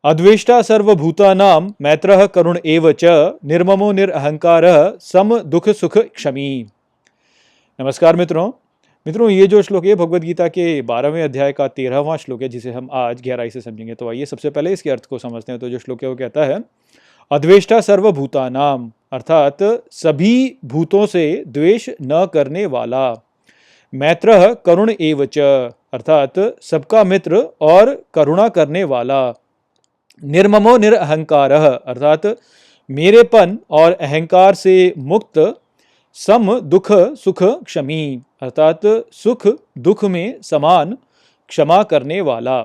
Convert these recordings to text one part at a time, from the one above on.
अद्वेष्टा सर्वभूतानां मैत्रः करुण एव च निर्ममो निरहंकारः सम दुख सुख क्षमी। नमस्कार मित्रों, ये जो श्लोक है भगवद गीता के 12वें अध्याय का 13वां श्लोक है, जिसे हम आज गहराई से समझेंगे। तो आइए सबसे पहले इसके अर्थ को समझते हैं। तो जो श्लोक है वो कहता है, अद्वेष्टा सर्वभूतानाम, अर्थात सभी भूतों से द्वेष न करने वाला, मैत्रः करुण एव च, अर्थात सबका मित्र और करुणा करने वाला, निर्ममो निरअहंकारः, अर्थात मेरेपन और अहंकार से मुक्त, सम दुख सुख क्षमी, अर्थात सुख दुख में समान क्षमा करने वाला।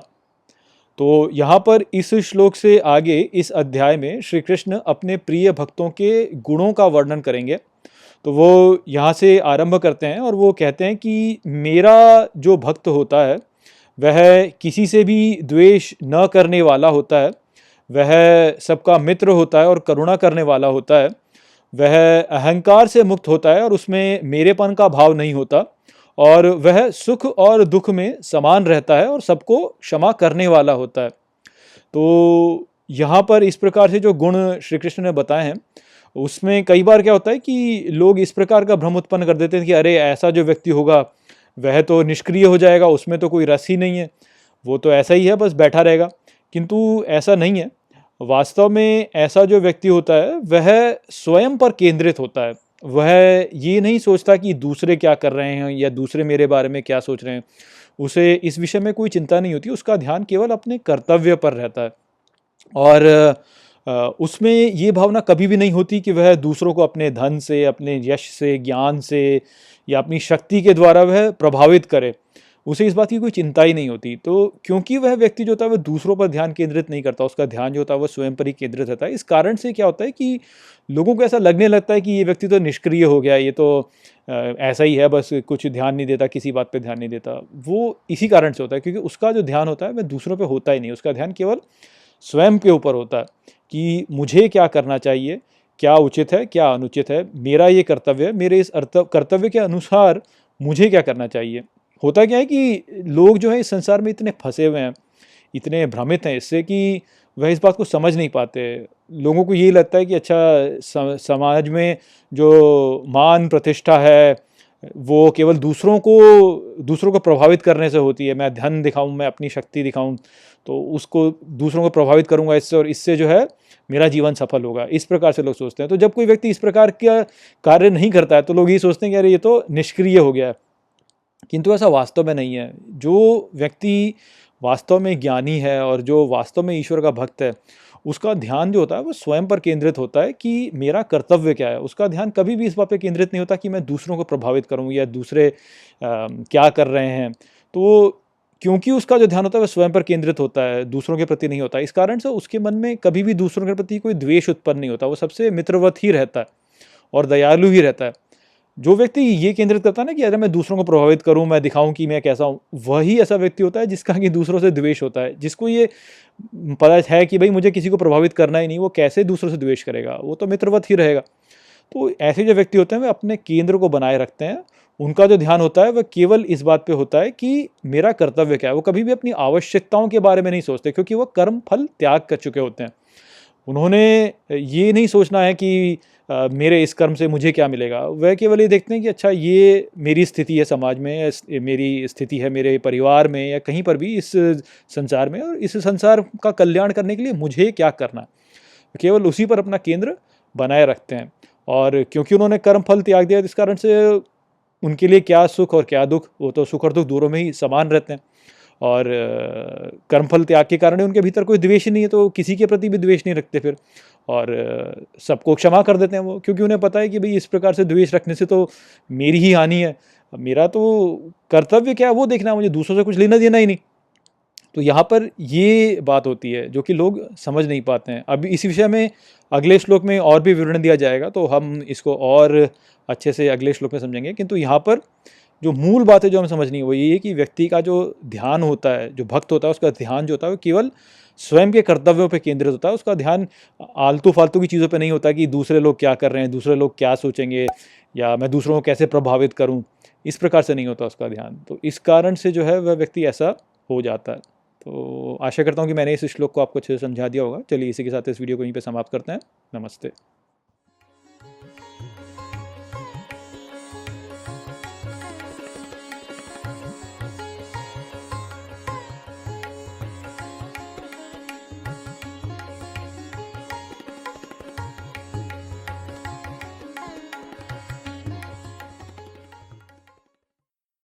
तो यहाँ पर इस श्लोक से आगे इस अध्याय में श्री कृष्ण अपने प्रिय भक्तों के गुणों का वर्णन करेंगे। तो वो यहाँ से आरंभ करते हैं और वो कहते हैं कि मेरा जो भक्त होता है वह किसी से भी द्वेष न करने वाला होता है, वह सबका मित्र होता है और करुणा करने वाला होता है, वह अहंकार से मुक्त होता है और उसमें मेरेपन का भाव नहीं होता, और वह सुख और दुख में समान रहता है और सबको क्षमा करने वाला होता है। तो यहाँ पर इस प्रकार से जो गुण श्री कृष्ण ने बताए हैं, उसमें कई बार क्या होता है कि लोग इस प्रकार का भ्रम उत्पन्न कर देते हैं कि अरे ऐसा जो व्यक्ति होगा वह तो निष्क्रिय हो जाएगा, उसमें तो कोई रस ही नहीं है, वो तो ऐसा ही है, बस बैठा रहेगा। किंतु ऐसा नहीं है। वास्तव में ऐसा जो व्यक्ति होता है वह स्वयं पर केंद्रित होता है। वह ये नहीं सोचता कि दूसरे क्या कर रहे हैं या दूसरे मेरे बारे में क्या सोच रहे हैं, उसे इस विषय में कोई चिंता नहीं होती। उसका ध्यान केवल अपने कर्तव्य पर रहता है और उसमें ये भावना कभी भी नहीं होती कि वह दूसरों को अपने धन से, अपने यश से, ज्ञान से या अपनी शक्ति के द्वारा वह प्रभावित करे। उसे इस बात की कोई चिंता ही नहीं होती। तो क्योंकि वह व्यक्ति जो होता है वह दूसरों पर ध्यान केंद्रित नहीं करता, उसका ध्यान जो होता है वह स्वयं पर ही केंद्रित रहता है। इस कारण से क्या होता है कि लोगों को ऐसा लगने लगता है कि ये व्यक्ति तो निष्क्रिय हो गया, ये तो ऐसा ही है, बस कुछ ध्यान नहीं देता, किसी बात पे ध्यान नहीं देता। वो इसी कारण से होता है क्योंकि उसका जो ध्यान होता है वह दूसरों पे होता ही नहीं, उसका ध्यान केवल स्वयं के ऊपर होता है कि मुझे क्या करना चाहिए, क्या उचित है, क्या अनुचित है, मेरा ये कर्तव्य है, मेरे इस कर्तव्य के अनुसार मुझे क्या करना चाहिए। होता क्या है कि लोग जो है इस संसार में इतने फंसे हुए हैं, इतने भ्रमित हैं इससे कि वह इस बात को समझ नहीं पाते। लोगों को यही लगता है कि अच्छा समाज में जो मान प्रतिष्ठा है वो केवल दूसरों को प्रभावित करने से होती है। मैं धन दिखाऊं, मैं अपनी शक्ति दिखाऊं, तो उसको दूसरों को प्रभावित करूंगा इससे, और इससे जो है मेरा जीवन सफल होगा। इस प्रकार से लोग सोचते हैं। तो जब कोई व्यक्ति इस प्रकार का कार्य नहीं करता है तो लोग ये सोचते हैं कि अरे ये तो निष्क्रिय हो गया है। किंतु ऐसा वास्तव में नहीं है। जो व्यक्ति वास्तव में ज्ञानी है और जो वास्तव में ईश्वर का भक्त है, उसका ध्यान जो होता है वो स्वयं पर केंद्रित होता है कि मेरा कर्तव्य क्या है। उसका ध्यान कभी भी इस बात पर केंद्रित नहीं होता कि मैं दूसरों को प्रभावित करूं या दूसरे क्या कर रहे हैं। तो क्योंकि उसका जो ध्यान होता है वह स्वयं पर केंद्रित होता है, दूसरों के प्रति नहीं होता। इस कारण से उसके मन में कभी भी दूसरों के प्रति कोई द्वेष उत्पन्न नहीं होता। वो सबसे मित्रवत ही रहता है और दयालु ही रहता है। जो व्यक्ति ये केंद्रित करता है ना कि अरे मैं दूसरों को प्रभावित करूं, मैं दिखाऊं कि मैं कैसा हूं, वही ऐसा व्यक्ति होता है जिसका कि दूसरों से द्वेष होता है। जिसको ये पता है कि भाई मुझे किसी को प्रभावित करना ही नहीं, वो कैसे दूसरों से द्वेष करेगा, वो तो मित्रवत ही रहेगा। तो ऐसे जो व्यक्ति होते हैं वे अपने केंद्र को बनाए रखते हैं। उनका जो ध्यान होता है वह केवल इस बात पे होता है कि मेरा कर्तव्य क्या है। वो कभी भी अपनी आवश्यकताओं के बारे में नहीं सोचते क्योंकि वो कर्म फल त्याग कर चुके होते हैं। उन्होंने ये नहीं सोचना है कि मेरे इस कर्म से मुझे क्या मिलेगा। वह केवल ये देखते हैं कि अच्छा ये मेरी स्थिति है समाज में, मेरी स्थिति है मेरे परिवार में या कहीं पर भी इस संसार में, और इस संसार का कल्याण करने के लिए मुझे क्या करना है। केवल उसी पर अपना केंद्र बनाए रखते हैं। और क्योंकि उन्होंने कर्म फल त्याग दिया, इस कारण से उनके लिए क्या सुख और क्या दुख, वो तो सुख और दुख दोनों में ही समान रहते हैं। और कर्मफल त्याग के कारण उनके भीतर कोई द्वेष नहीं है, तो किसी के प्रति भी द्वेष नहीं रखते फिर, और सबको क्षमा कर देते हैं वो, क्योंकि उन्हें पता है कि भाई इस प्रकार से द्वेष रखने से तो मेरी ही हानि है। मेरा तो कर्तव्य क्या है वो देखना है, मुझे दूसरों से कुछ लेना देना ही नहीं। तो यहाँ पर ये बात होती है जो कि लोग समझ नहीं पाते हैं। अभी इस विषय में अगले श्लोक में और भी विवरण दिया जाएगा, तो हम इसको और अच्छे से अगले श्लोक में समझेंगे। किंतु यहाँ पर जो मूल बात है जो हमें समझनी है वो ये है कि व्यक्ति का जो ध्यान होता है, जो भक्त होता है, उसका ध्यान जो होता है वो केवल स्वयं के कर्तव्यों पे केंद्रित होता है। उसका ध्यान आलतू फालतू की चीज़ों पे नहीं होता कि दूसरे लोग क्या कर रहे हैं, दूसरे लोग क्या सोचेंगे, या मैं दूसरों को कैसे प्रभावित करूं, इस प्रकार से नहीं होता उसका ध्यान। तो इस कारण से जो है वह व्यक्ति ऐसा हो जाता है। तो आशा करता हूँ कि मैंने इस श्लोक को आपको अच्छे से समझा दिया होगा। चलिए इसी के साथ इस वीडियो को यहीं पे समाप्त करते हैं। नमस्ते।